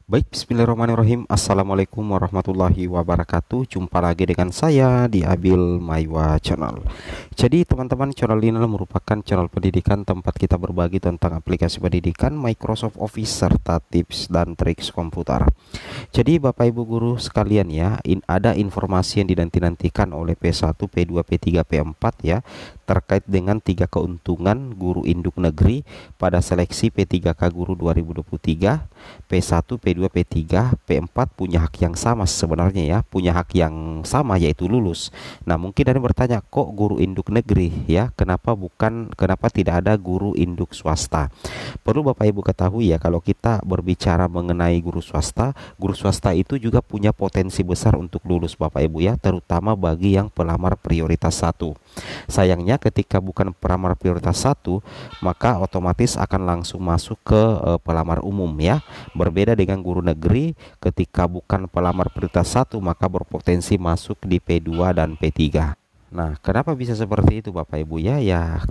Baik, bismillahirrahmanirrahim. Assalamualaikum warahmatullahi wabarakatuh. Jumpa lagi dengan saya di Abil Maiwa Channel. Jadi teman-teman, channel ini merupakan channel pendidikan tempat kita berbagi tentang aplikasi pendidikan, Microsoft Office, serta tips dan trik komputer. Jadi Bapak Ibu guru sekalian ya, ada informasi yang dinanti-nantikan oleh P1, P2, P3, P4 ya, terkait dengan tiga keuntungan guru induk negeri pada seleksi P3K Guru 2023. P1, P2, P3, P4 punya hak yang sama sebenarnya ya, punya hak yang sama yaitu lulus. Nah, mungkin ada yang bertanya, kok guru induk negeri ya? Kenapa tidak ada guru induk swasta? Perlu Bapak Ibu ketahui ya, kalau kita berbicara mengenai guru swasta itu juga punya potensi besar untuk lulus Bapak Ibu ya, terutama bagi yang pelamar prioritas 1. Sayangnya ketika bukan pelamar prioritas 1, maka otomatis akan langsung masuk ke pelamar umum ya. Berbeda dengan guru negeri, ketika bukan pelamar prioritas 1 maka berpotensi masuk di P2 dan P3. Nah, kenapa bisa seperti itu Bapak Ibu ya? Ya,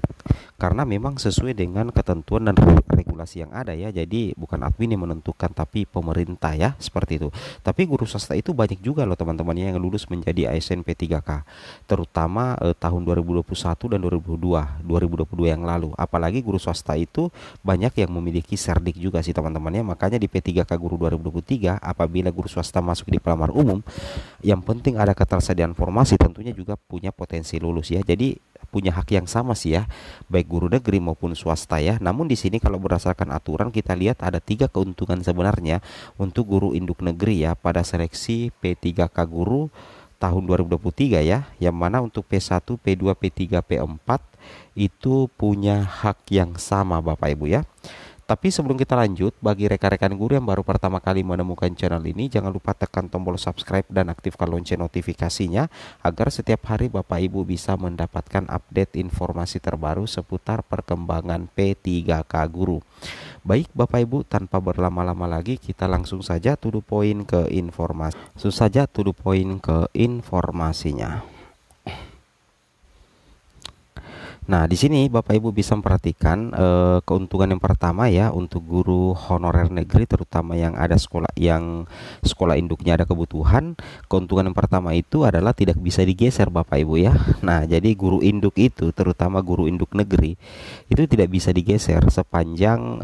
karena memang sesuai dengan ketentuan dan regulasi yang ada ya. Jadi bukan admin yang menentukan, tapi pemerintah ya, seperti itu. Tapi guru swasta itu banyak juga loh teman-temannya yang lulus menjadi ASN P3K, terutama tahun 2021 dan 2022 yang lalu. Apalagi guru swasta itu banyak yang memiliki serdik juga sih teman-temannya. Makanya di P3K Guru 2023, apabila guru swasta masuk di pelamar umum, yang penting ada ketersediaan formasi, tentunya juga punya potensi lulus ya. Jadi punya hak yang sama sih ya, baik guru negeri maupun swasta ya. Namun di sini kalau berdasarkan aturan kita lihat ada tiga keuntungan sebenarnya untuk guru induk negeri ya pada seleksi P3K Guru tahun 2023 ya, yang mana untuk P1, P2, P3, P4 itu punya hak yang sama Bapak Ibu ya. Tapi sebelum kita lanjut, bagi rekan-rekan guru yang baru pertama kali menemukan channel ini, jangan lupa tekan tombol subscribe dan aktifkan lonceng notifikasinya agar setiap hari Bapak Ibu bisa mendapatkan update informasi terbaru seputar perkembangan P3K Guru. Baik Bapak Ibu, tanpa berlama-lama lagi kita langsung saja to the point ke informasi. Informasinya. Nah, di sini Bapak Ibu bisa memperhatikan keuntungan yang pertama ya untuk guru honorer negeri, terutama yang ada sekolah induknya ada kebutuhan. Keuntungan yang pertama itu adalah tidak bisa digeser Bapak Ibu ya. Nah, jadi guru induk itu, terutama guru induk negeri, itu tidak bisa digeser sepanjang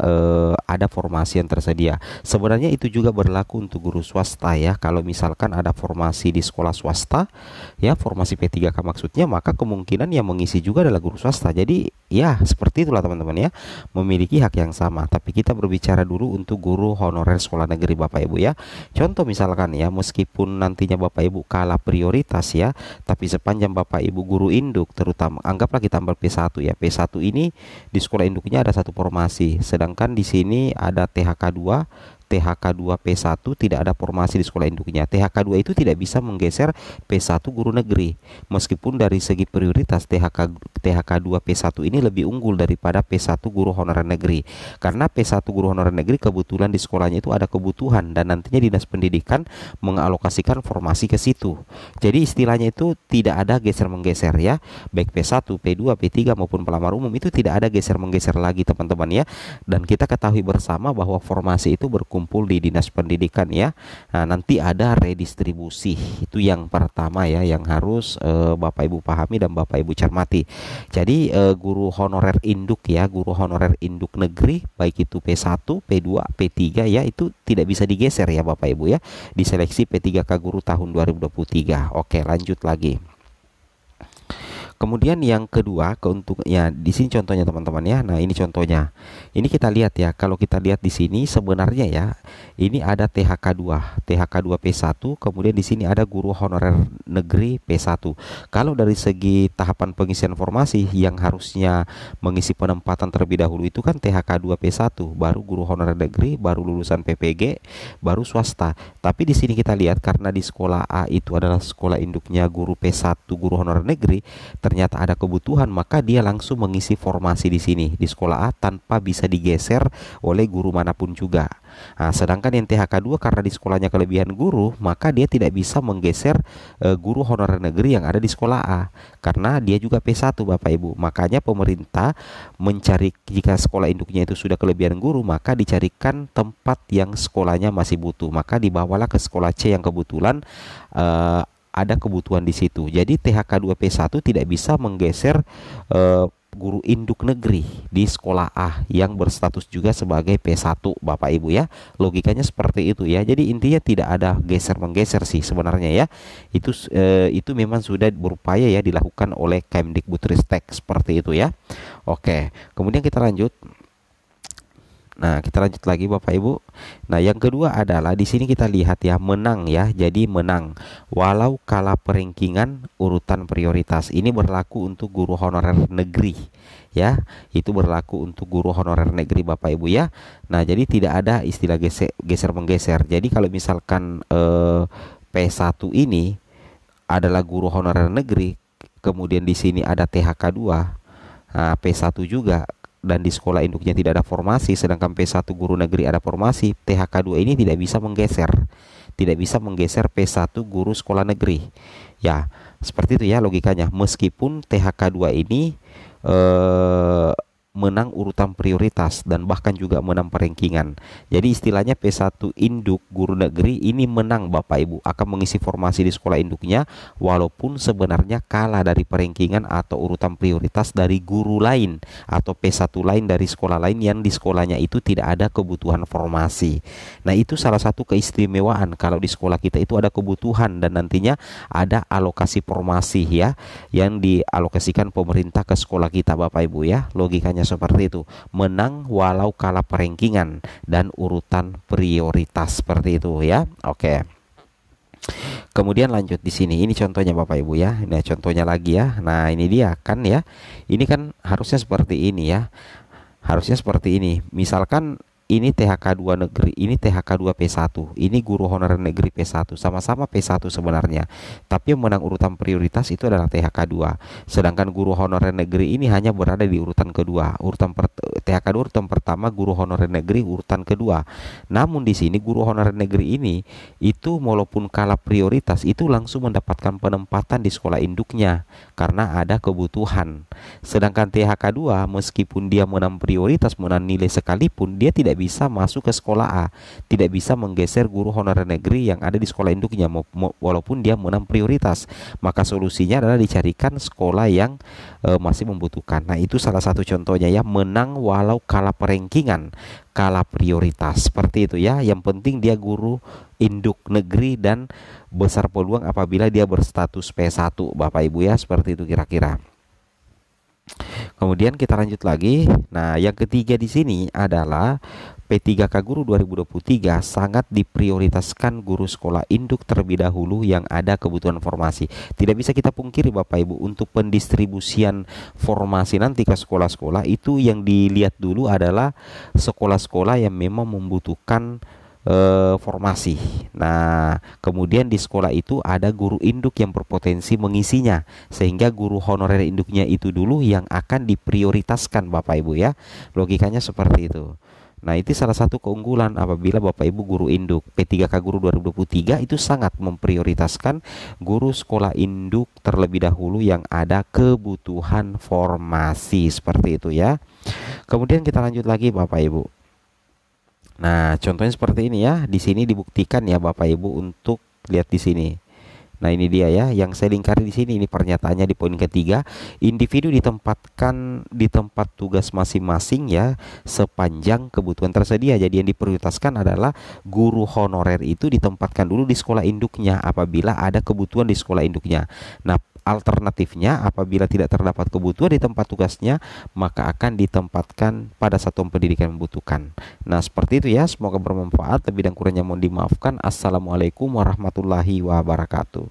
ada formasi yang tersedia. Sebenarnya itu juga berlaku untuk guru swasta ya. Kalau misalkan ada formasi di sekolah swasta ya, formasi P3K maksudnya, maka kemungkinan yang mengisi juga adalah guru swasta. Jadi ya seperti itulah teman-teman ya, memiliki hak yang sama. Tapi kita berbicara dulu untuk guru honorer sekolah negeri Bapak Ibu ya. Contoh misalkan ya, meskipun nantinya Bapak Ibu kalah prioritas ya, tapi sepanjang Bapak Ibu guru induk, terutama anggaplah kita ambil P1 ya. P1 ini di sekolah induknya ada satu formasi, sedangkan di sini ada THK2, THK2 P1 tidak ada formasi di sekolah induknya. THK2 itu tidak bisa menggeser P1 guru negeri. Meskipun dari segi prioritas THK2 P1 ini lebih unggul daripada P1 guru honorer negeri. Karena P1 guru honorer negeri kebetulan di sekolahnya itu ada kebutuhan dan nantinya Dinas Pendidikan mengalokasikan formasi ke situ. Jadi istilahnya itu tidak ada geser-menggeser ya. Baik P1, P2, P3 maupun pelamar umum itu tidak ada geser-menggeser lagi teman-teman ya. Dan kita ketahui bersama bahwa formasi itu berkumpul di Dinas Pendidikan ya. Nah, nanti ada redistribusi. Itu yang pertama ya, yang harus Bapak Ibu pahami dan Bapak Ibu cermati. Jadi guru honorer induk ya, guru honorer induk negeri baik itu P1, P2, P3 ya, itu tidak bisa digeser ya Bapak Ibu ya di seleksi P3K Guru tahun 2023. Oke, lanjut lagi. Kemudian yang kedua keuntungannya di sini contohnya teman-teman ya. Nah, ini contohnya. Ini kita lihat ya. Kalau kita lihat di sini sebenarnya ya, ini ada THK2 P1, kemudian di sini ada guru honorer negeri P1. Kalau dari segi tahapan pengisian formasi yang harusnya mengisi penempatan terlebih dahulu itu kan THK2 P1, baru guru honorer negeri, baru lulusan PPG, baru swasta. Tapi di sini kita lihat karena di sekolah A itu adalah sekolah induknya guru P1 guru honorer negeri, ternyata ada kebutuhan, maka dia langsung mengisi formasi di sini di sekolah A tanpa bisa digeser oleh guru manapun juga. Nah, sedangkan yang THK 2 karena di sekolahnya kelebihan guru, maka dia tidak bisa menggeser guru honorer negeri yang ada di sekolah A karena dia juga P1 Bapak Ibu. Makanya pemerintah mencari, jika sekolah induknya itu sudah kelebihan guru, maka dicarikan tempat yang sekolahnya masih butuh. Maka dibawalah ke sekolah C yang kebetulan ada kebutuhan di situ. Jadi THK 2 P1 tidak bisa menggeser guru induk negeri di sekolah A yang berstatus juga sebagai P1 Bapak Ibu ya. Logikanya seperti itu ya. Jadi intinya tidak ada geser-menggeser sih sebenarnya ya. Itu memang sudah berupaya ya dilakukan oleh Kemdikbudristek seperti itu ya. Oke, kemudian kita lanjut. Nah, kita lanjut lagi Bapak Ibu. Nah, yang kedua adalah di sini kita lihat ya, menang ya. Jadi menang walau kalah perengkingan urutan prioritas. Ini berlaku untuk guru honorer negeri ya. Itu berlaku untuk guru honorer negeri Bapak Ibu ya. Nah, jadi tidak ada istilah geser menggeser. Jadi kalau misalkan P1 ini adalah guru honorer negeri, kemudian di sini ada THK 2, nah, P1 juga, dan di sekolah induknya tidak ada formasi, sedangkan P1 guru negeri ada formasi, THK 2 ini tidak bisa menggeser P1 guru sekolah negeri ya. Seperti itu ya logikanya, meskipun THK 2 ini menang urutan prioritas dan bahkan juga menang perengkingan. Jadi istilahnya P1 induk guru negeri ini menang Bapak Ibu, akan mengisi formasi di sekolah induknya walaupun sebenarnya kalah dari perengkingan atau urutan prioritas dari guru lain atau P1 lain dari sekolah lain yang di sekolahnya itu tidak ada kebutuhan formasi. Nah, itu salah satu keistimewaan kalau di sekolah kita itu ada kebutuhan dan nantinya ada alokasi formasi ya, yang dialokasikan pemerintah ke sekolah kita Bapak Ibu ya. Logikanya seperti itu, menang walau kalah perengkingan dan urutan prioritas seperti itu ya. Oke. Kemudian lanjut di sini. Ini contohnya Bapak Ibu ya. Nah, contohnya lagi ya. Nah, ini dia kan ya. Ini kan harusnya seperti ini ya. Harusnya seperti ini. Misalkan ini THK 2 negeri, ini THK 2 P1, ini guru honorer negeri P1, sama-sama P1 sebenarnya. Tapi yang menang urutan prioritas itu adalah THK 2. Sedangkan guru honorer negeri ini hanya berada di urutan kedua. THK 2 urutan pertama, guru honorer negeri urutan kedua. Namun di sini guru honorer negeri ini itu walaupun kalah prioritas itu langsung mendapatkan penempatan di sekolah induknya karena ada kebutuhan. Sedangkan THK 2 meskipun dia menang prioritas, menang nilai sekalipun, dia tidak bisa masuk ke sekolah A, tidak bisa menggeser guru honorer negeri yang ada di sekolah induknya walaupun dia menang prioritas. Maka solusinya adalah dicarikan sekolah yang masih membutuhkan. Nah, itu salah satu contohnya ya, menang walau kalah perengkingan, kalah prioritas seperti itu ya. Yang penting dia guru induk negeri dan besar peluang apabila dia berstatus P1 Bapak Ibu ya, seperti itu kira-kira. Kemudian kita lanjut lagi. Nah, yang ketiga di sini adalah P3K Guru 2023 sangat diprioritaskan guru sekolah induk terlebih dahulu yang ada kebutuhan formasi. Tidak bisa kita pungkiri Bapak Ibu, untuk pendistribusian formasi nanti ke sekolah-sekolah itu yang dilihat dulu adalah sekolah-sekolah yang memang membutuhkan formasi. Nah, kemudian di sekolah itu ada guru induk yang berpotensi mengisinya, sehingga guru honorer induknya itu dulu yang akan diprioritaskan Bapak Ibu ya. Logikanya seperti itu. Nah, itu salah satu keunggulan apabila Bapak Ibu guru induk. P3K Guru 2023 itu sangat memprioritaskan guru sekolah induk terlebih dahulu yang ada kebutuhan formasi seperti itu ya. Kemudian kita lanjut lagi Bapak Ibu. Nah, contohnya seperti ini ya. Di sini dibuktikan ya Bapak Ibu, untuk lihat di sini. Nah, ini dia ya yang saya lingkari di sini. Ini pernyataannya di poin ketiga. Individu ditempatkan di tempat tugas masing-masing ya sepanjang kebutuhan tersedia. Jadi yang diprioritaskan adalah guru honorer itu ditempatkan dulu di sekolah induknya apabila ada kebutuhan di sekolah induknya. Nah, alternatifnya apabila tidak terdapat kebutuhan di tempat tugasnya, maka akan ditempatkan pada satuan pendidikan yang membutuhkan. Nah, seperti itu ya. Semoga bermanfaat. Lebih dan kurangnya mohon dimaafkan. Assalamualaikum warahmatullahi wabarakatuh.